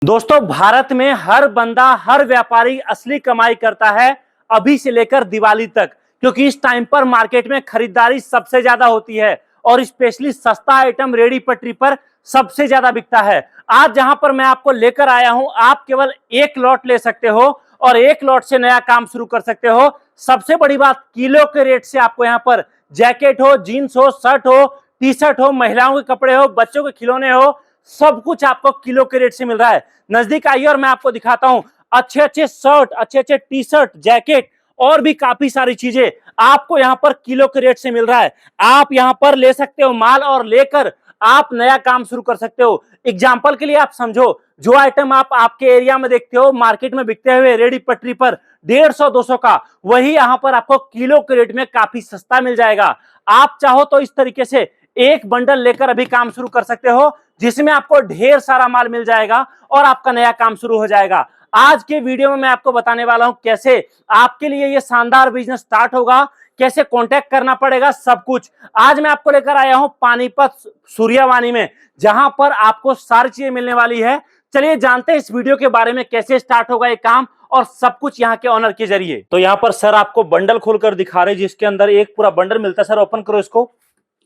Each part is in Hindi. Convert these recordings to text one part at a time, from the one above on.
दोस्तों, भारत में हर बंदा, हर व्यापारी असली कमाई करता है अभी से लेकर दिवाली तक, क्योंकि इस टाइम पर मार्केट में खरीदारी सबसे ज्यादा होती है और स्पेशली सस्ता आइटम रेडी पटरी पर सबसे ज्यादा बिकता है। आज जहां पर मैं आपको लेकर आया हूं, आप केवल एक लॉट ले सकते हो और एक लॉट से नया काम शुरू कर सकते हो। सबसे बड़ी बात, किलो के रेट से आपको यहाँ पर जैकेट हो, जीन्स हो, शर्ट हो, टी शर्ट हो, महिलाओं के कपड़े हो, बच्चों के खिलौने हो, सब कुछ आपको किलो के रेट से मिल रहा है। नजदीक आइए और मैं आपको दिखाता हूं अच्छे अच्छे शर्ट, अच्छे अच्छे टी शर्ट, जैकेट और भी काफी सारी चीजें आपको यहां पर किलो के रेट से मिल रहा है। आप यहां पर ले सकते हो माल और लेकर आप नया काम शुरू कर सकते हो। एग्जाम्पल के लिए आप समझो, जो आइटम आप आपके एरिया में देखते हो मार्केट में बिकते हुए रेडी पटरी पर 150-200 का, वही यहां पर आपको किलो के रेट में काफी सस्ता मिल जाएगा। आप चाहो तो इस तरीके से एक बंडल लेकर अभी काम शुरू कर सकते हो, जिसमें आपको ढेर सारा माल मिल जाएगा और आपका नया काम शुरू हो जाएगा। आज के वीडियो में मैं आपको बताने वाला हूं कैसे आपके लिए ये शानदार बिजनेस स्टार्ट होगा, कैसे कांटेक्ट करना पड़ेगा, सब कुछ। आज मैं आपको लेकर आया हूं पानीपत सूर्यवानी में, जहां पर आपको सारी चीजें मिलने वाली है। चलिए जानते हैं इस वीडियो के बारे में, कैसे स्टार्ट होगा ये काम और सब कुछ यहाँ के ऑनर के जरिए। तो यहाँ पर सर आपको बंडल खोलकर दिखा रहे, जिसके अंदर एक पूरा बंडल मिलता है। सर ओपन करो इसको।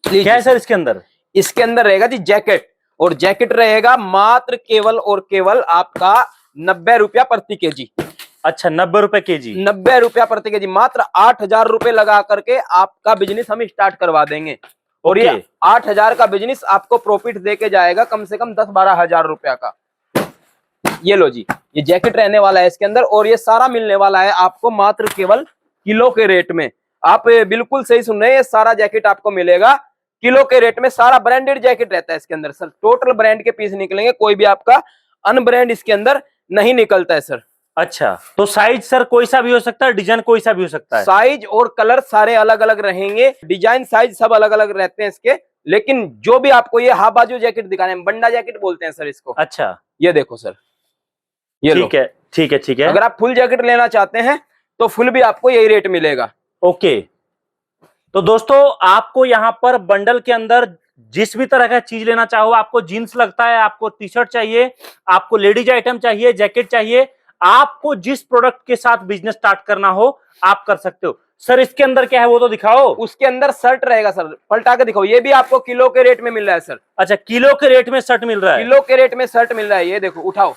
क्या है सर इसके अंदर? इसके अंदर रहेगा जी जैकेट, और जैकेट रहेगा मात्र केवल और केवल आपका 90 रुपया प्रति केजी। अच्छा, 90 रुपए केजी। 90 रुपया प्रति केजी, मात्र 8,000 रुपए लगा करके आपका बिजनेस हम स्टार्ट करवा देंगे। और ये 8,000 का बिजनेस आपको प्रॉफिट देके जाएगा कम से कम 10-12 हजार रुपया का। ये लो जी, ये जैकेट रहने वाला है इसके अंदर, और ये सारा मिलने वाला है आपको मात्र केवल किलो के रेट में। आप बिल्कुल सही सुन रहे हैं, ये सारा जैकेट आपको मिलेगा किलो के रेट में। सारा ब्रांडेड जैकेट रहता है इसके अंदर सर, टोटल ब्रांड के पीस निकलेंगे, कोई भी आपका अनब्रांड इसके अंदर नहीं निकलता है सर। अच्छा, तो साइज सर कोई सा भी हो सकता है, डिजाइन कोई सा भी हो सकता है? साइज और कलर सारे अलग अलग रहेंगे, डिजाइन साइज सब अलग अलग रहते हैं इसके। लेकिन जो भी आपको ये हाफ बाजू जैकेट दिखाने हैं, बंडा जैकेट बोलते हैं सर इसको। अच्छा, ये देखो सर, ये ठीक है, ठीक है, ठीक है। अगर आप फुल जैकेट लेना चाहते हैं तो फुल भी आपको यही रेट मिलेगा। ओके, तो दोस्तों आपको यहाँ पर बंडल के अंदर जिस भी तरह का चीज लेना चाहो, आपको जीन्स लगता है, आपको टी शर्ट चाहिए, आपको लेडीज आइटम चाहिए, जैकेट चाहिए, आपको जिस प्रोडक्ट के साथ बिजनेस स्टार्ट करना हो आप कर सकते हो। सर इसके अंदर क्या है वो तो दिखाओ। उसके अंदर शर्ट रहेगा सर, पलटा के दिखाओ। ये भी आपको किलो के रेट में मिल रहा है सर। अच्छा, किलो के रेट में शर्ट मिल रहा है? किलो के रेट में शर्ट मिल रहा है, ये देखो, उठाओ,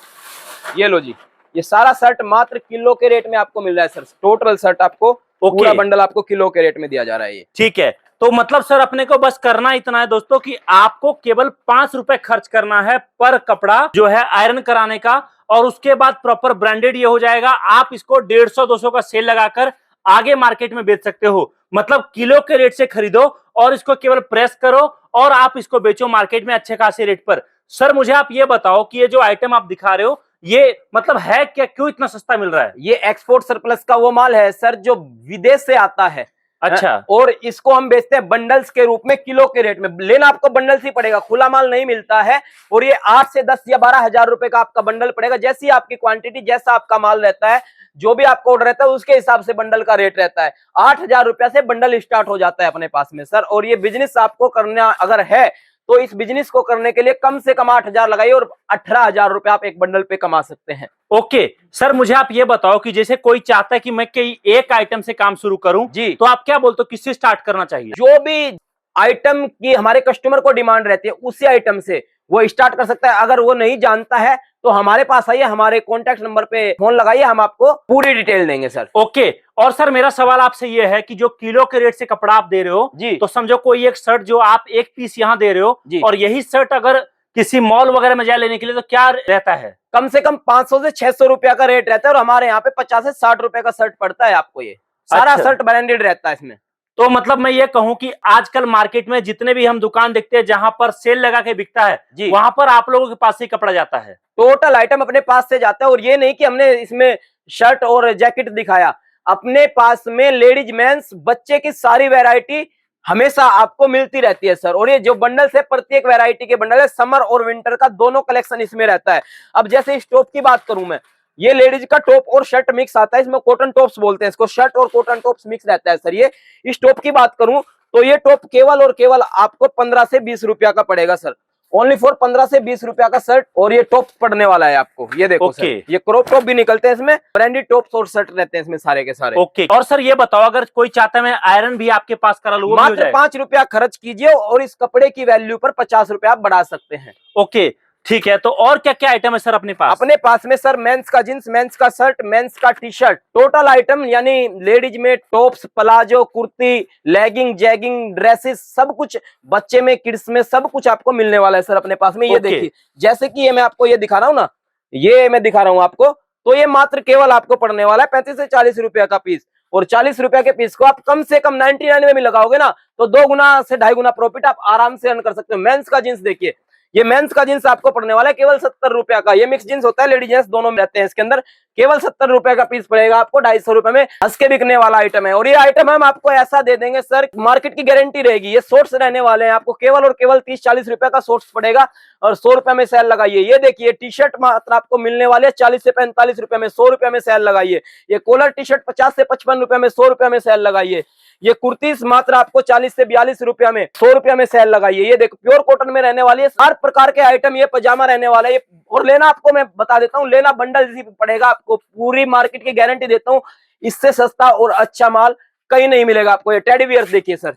ये लो जी, ये सारा शर्ट मात्र किलो के रेट में आपको मिल रहा है सर। टोटल शर्ट आपको पूरा बंडल आपको किलो के रेट में दिया जा रहा है ये। ठीक है, तो मतलब सर अपने को बस करना इतना है दोस्तों कि आपको केवल 5 रुपए खर्च करना है पर कपड़ा जो है आयरन कराने का, और उसके बाद प्रॉपर ब्रांडेड ये हो जाएगा। आप इसको 150-200 का सेल लगाकर आगे मार्केट में बेच सकते हो। मतलब किलो के रेट से खरीदो और इसको केवल प्रेस करो और आप इसको बेचो मार्केट में अच्छे खासे रेट पर। सर मुझे आप ये बताओ कि ये जो आइटम आप दिखा रहे हो, ये मतलब है क्या, क्यों इतना सस्ता मिल रहा है? ये एक्सपोर्ट सरप्लस का वो माल है सर जो विदेश से आता है। अच्छा, और इसको हम बेचते हैं बंडल्स के रूप में, किलो के रेट में। लेना आपको बंडल्स ही पड़ेगा, खुला माल नहीं मिलता है। और ये 8 से 10 या 12 हजार रुपए का आपका बंडल पड़ेगा। जैसी आपकी क्वांटिटी, जैसा आपका माल रहता है, जो भी आपको ऑर्डर रहता है उसके हिसाब से बंडल का रेट रहता है। 8,000 रुपया से बंडल स्टार्ट हो जाता है अपने पास में सर। और ये बिजनेस आपको करना अगर है तो इस बिजनेस को करने के लिए कम से कम 8,000 लगाइए और 18,000 रुपए आप एक बंडल पे कमा सकते हैं। ओके सर, मुझे आप ये बताओ कि जैसे कोई चाहता है कि मैं कई एक आइटम से काम शुरू करूं जी, तो आप क्या बोलते हो, किससे स्टार्ट करना चाहिए? जो भी आइटम की हमारे कस्टमर को डिमांड रहती है उसी आइटम से वो स्टार्ट कर सकता है। अगर वो नहीं जानता है तो हमारे पास आइए, हमारे कॉन्टैक्ट नंबर पे फोन लगाइए, हम आपको पूरी डिटेल देंगे सर। ओके, और सर मेरा सवाल आपसे ये है कि जो किलो के रेट से कपड़ा आप दे रहे हो जी, तो समझो कोई एक शर्ट जो आप एक पीस यहाँ दे रहे हो जी, और यही शर्ट अगर किसी मॉल वगैरह में जाए लेने के लिए तो क्या रहता है? कम से कम 500 से 600 रुपया का रेट रहता है, और हमारे यहाँ पे 50 से 60 रुपए का शर्ट पड़ता है आपको। ये सारा अच्छा, शर्ट ब्रांडेड रहता है इसमें। तो मतलब मैं ये कहूं कि आजकल मार्केट में जितने भी हम दुकान देखते हैं जहां पर सेल लगा के बिकता है जी, वहां पर आप लोगों के पास से कपड़ा जाता है? टोटल आइटम अपने पास से जाता है। और ये नहीं कि हमने इसमें शर्ट और जैकेट दिखाया, अपने पास में लेडीज, मेंस, बच्चे की सारी वैरायटी हमेशा आपको मिलती रहती है सर। और ये जो बंडल है, प्रत्येक वैरायटी के बंडल है, समर और विंटर का दोनों कलेक्शन इसमें रहता है। अब जैसे इस टॉप की बात करूं मैं, ये लेडीज का टॉप और शर्ट मिक्स आता है, इसमें कॉटन टॉप्स बोलते हैं इसको, शर्ट और कॉटन टॉप्स मिक्स रहता है सर। ये इस टॉप की बात करूं तो ये टॉप केवल और केवल आपको 15 से 20 रुपया का पड़ेगा सर। ओनली फॉर 15 से 20 रुपया का शर्ट। और ये टॉप पड़ने वाला है आपको, ये देखो सर, ये क्रॉप टॉप भी निकलते हैं इसमें, ब्रांडेड टॉप्स और शर्ट रहते हैं इसमें सारे के सारे। ओके। और सर ये बताओ, अगर कोई चाहता है मैं आयरन भी आपके पास करा लूं, मात्र 5 रुपया खर्च कीजिए और इस कपड़े की वैल्यू पर 50 रुपया आप बढ़ा सकते हैं। ओके ठीक है। तो और क्या क्या आइटम है सर अपने पास? अपने पास में सर मेंस का जींस, मेंस का शर्ट, मेंस का टी शर्ट, टोटल आइटम यानी लेडीज में tops, palazzo, kurti, legging, jegging, dresses, सब कुछ, बच्चे में, किड्स में, सब कुछ आपको मिलने वाला है सर अपने पास में। ये देखिए, जैसे कि ये मैं आपको ये दिखा रहा हूँ ना, ये मैं दिखा रहा हूँ आपको, तो ये मात्र केवल आपको पड़ने वाला है 35 से 40 रुपया का पीस। और 40 रुपया के पीस को आप कम से कम 99 में भी लगाओगे ना, तो 2 गुना से 2.5 गुना प्रॉफिट आप आराम से अर्न कर सकते हो। मेंस का जींस देखिए, ये मेंस का जींस आपको पड़ने वाला है केवल 70 रुपया का। ये मिक्स जींस होता है, लेडीज जेंट्स दोनों में रहते हैं इसके अंदर। केवल 70 रुपए का पीस पड़ेगा आपको, 250 रुपए में हंस के बिकने वाला आइटम है। और ये आइटम हम आपको ऐसा दे देंगे सर, मार्केट की गारंटी रहेगी। ये शॉर्ट्स रहने वाले हैं, आपको केवल और केवल 30-40 रुपए का शॉर्ट्स पड़ेगा और 100 रुपए में सेल लगाइए। ये देखिए, टी शर्ट मात्र आपको मिलने वाले है 40 से 45 रुपए में, 100 रुपए में सेल लगाइए। ये कॉलर टी शर्ट 50 से 55 रुपए में, 100 रुपए में सेल लगाइए। ये कुर्तीस मात्र आपको 40 से 42 रुपया में, 100 रुपया में सेल लगाइए। ये देखो, प्योर कॉटन में रहने वाली है, हर प्रकार के आइटम, ये पजामा रहने वाला है ये। और लेना आपको मैं बता देता हूँ, लेना बंडल जैसी पड़ेगा आपको, पूरी मार्केट की गारंटी देता हूँ, इससे सस्ता और अच्छा माल कहीं नहीं मिलेगा आपको। ये टेडी बियर देखिए सर।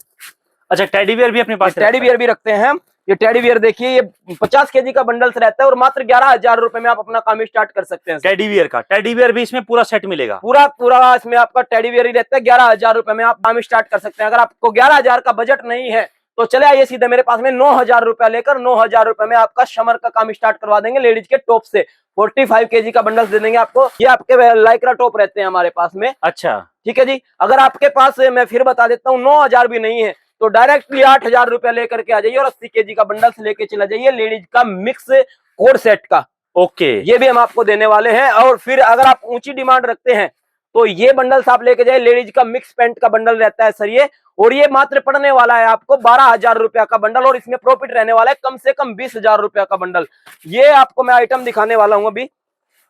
अच्छा, टेडी बियर भी अपने पास? टेडी बियर भी रखते हैं हम। ये टेडी बियर देखिए, ये 50 केजी का बंडल्स रहता है और मात्र 11,000 रुपए में आप अपना काम स्टार्ट कर सकते हैं। टेडी बियर का, टेडी बियर भी इसमें पूरा सेट मिलेगा? पूरा इसमें आपका टेडी बियर ही रहता है। 11,000 रुपए में आप काम स्टार्ट कर सकते हैं। अगर आपको 11,000 का बजट नहीं है तो चले आइए सीधे मेरे पास में, 9,000 रुपया लेकर 9,000 रुपए में आपका समर का काम स्टार्ट करवा देंगे। लेडीज के टॉप से 45 केजी का बंडल्स दे देंगे आपको। ये आपके लाइक्रा टॉप रहते हैं हमारे पास में। अच्छा ठीक है जी। अगर आपके पास, मैं फिर बता देता हूँ, 9,000 भी नहीं है तो डायरेक्टली 8,000 रुपया लेकर के आ जाइए और 80 केजी का बंडल से लेके चला जाइए, लेडीज का मिक्स कोड सेट का। ओके, ये भी हम आपको देने वाले हैं। और फिर अगर आप ऊंची डिमांड रखते हैं तो ये बंडल्स आप लेके जाइए, लेडीज का मिक्स पैंट का बंडल रहता है सर ये, और ये मात्र पड़ने वाला है आपको 12,000 रुपया का बंडल। और इसमें प्रॉफिट रहने वाला है कम से कम 20,000 रुपया का बंडल। ये आपको मैं आइटम दिखाने वाला हूं अभी।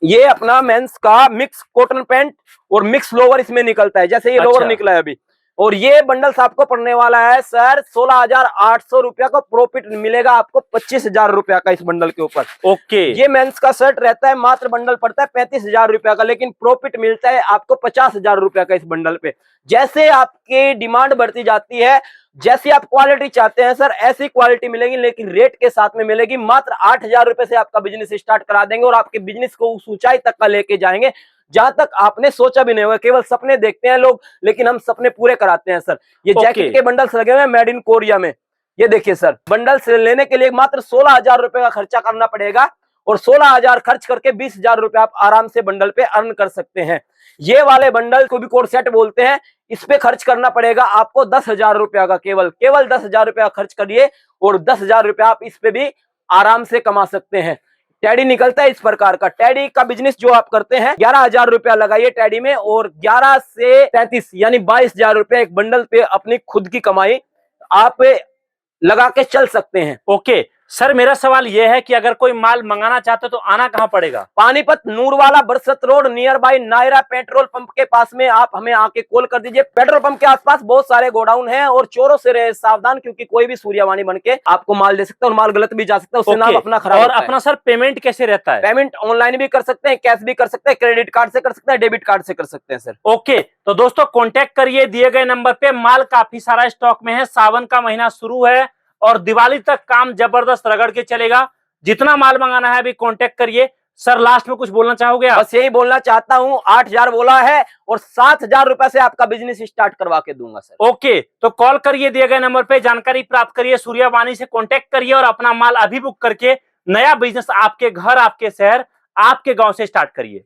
ये अपना मेंस का मिक्स कॉटन पैंट और मिक्स लोवर इसमें निकलता है, जैसे ये लोवर निकला है अभी। और ये बंडल्स आपको पड़ने वाला है सर 16,800 रुपया का प्रॉफिट मिलेगा आपको 25,000 रुपया का इस बंडल के ऊपर। ओके। ये मेंस का शर्ट रहता है, मात्र बंडल पड़ता है 35,000 रुपया का, लेकिन प्रॉफिट मिलता है आपको 50,000 रुपया का इस बंडल पे। जैसे आपकी डिमांड बढ़ती जाती है, जैसी आप क्वालिटी चाहते हैं सर, ऐसी क्वालिटी मिलेगी, लेकिन रेट के साथ में मिलेगी। मात्र 8,000 रुपए से आपका बिजनेस स्टार्ट करा देंगे और आपके बिजनेस को उस ऊंचाई तक का लेके जाएंगे जहां तक आपने सोचा भी नहीं होगा। केवल सपने देखते हैं लोग, लेकिन हम सपने पूरे कराते हैं सर। ये जैकेट के बंडल्स लगे हुए हैं मेड इन कोरिया में। ये देखिए सर, बंडल्स लेने के लिए मात्र 16,000 रुपए का खर्चा करना पड़ेगा और 16,000 खर्च करके 20,000 रुपए आप आराम से बंडल पे अर्न कर सकते हैं। ये वाले बंडल को भी कोड सेट बोलते हैं। इस पे खर्च करना पड़ेगा आपको 10,000 रुपया का, केवल 10,000 रुपया खर्च करिए और 10,000 रुपया आप इस पे भी आराम से कमा सकते हैं। टैडी निकलता है इस प्रकार का। टैडी का बिजनेस जो आप करते हैं, 11,000 रुपया लगाइए टैडी में और 11 से 33 यानी 22,000 रुपया एक बंडल पे अपनी खुद की कमाई आप लगा के चल सकते हैं। ओके सर, मेरा सवाल यह है कि अगर कोई माल मंगाना चाहते तो आना कहां पड़ेगा? Panipat Noorwala Barsat road near by Nayara petrol pump के पास में आप हमें आके कॉल कर दीजिए। पेट्रोल पंप के आसपास बहुत सारे गोडाउन हैं और चोरों से रहे सावधान, क्योंकि कोई भी सूर्यवाणी बन के आपको माल दे सकता है और माल गलत भी जा सकता है, उससे नाम अपना खराब। और अपना सर पेमेंट कैसे रहता है? पेमेंट ऑनलाइन भी कर सकते हैं, कैश भी कर सकते हैं, क्रेडिट कार्ड से कर सकते हैं, डेबिट कार्ड से कर सकते हैं सर। ओके, तो दोस्तों कॉन्टेक्ट करिए दिए गए नंबर पे। माल काफी सारा स्टॉक में है, सावन का महीना शुरू है और दिवाली तक काम जबरदस्त रगड़ के चलेगा। जितना माल मंगाना है अभी कांटेक्ट करिए। सर लास्ट में कुछ बोलना चाहोगे आप? बस यही बोलना चाहता हूं, 8,000 बोला है और 7,000 रुपए से आपका बिजनेस स्टार्ट करवा के दूंगा सर। ओके, तो कॉल करिए दिए गए नंबर पे, जानकारी प्राप्त करिए, सूर्यवाणी से कांटेक्ट करिए और अपना माल अभी बुक करके नया बिजनेस आपके घर, आपके शहर, आपके गांव से स्टार्ट करिए।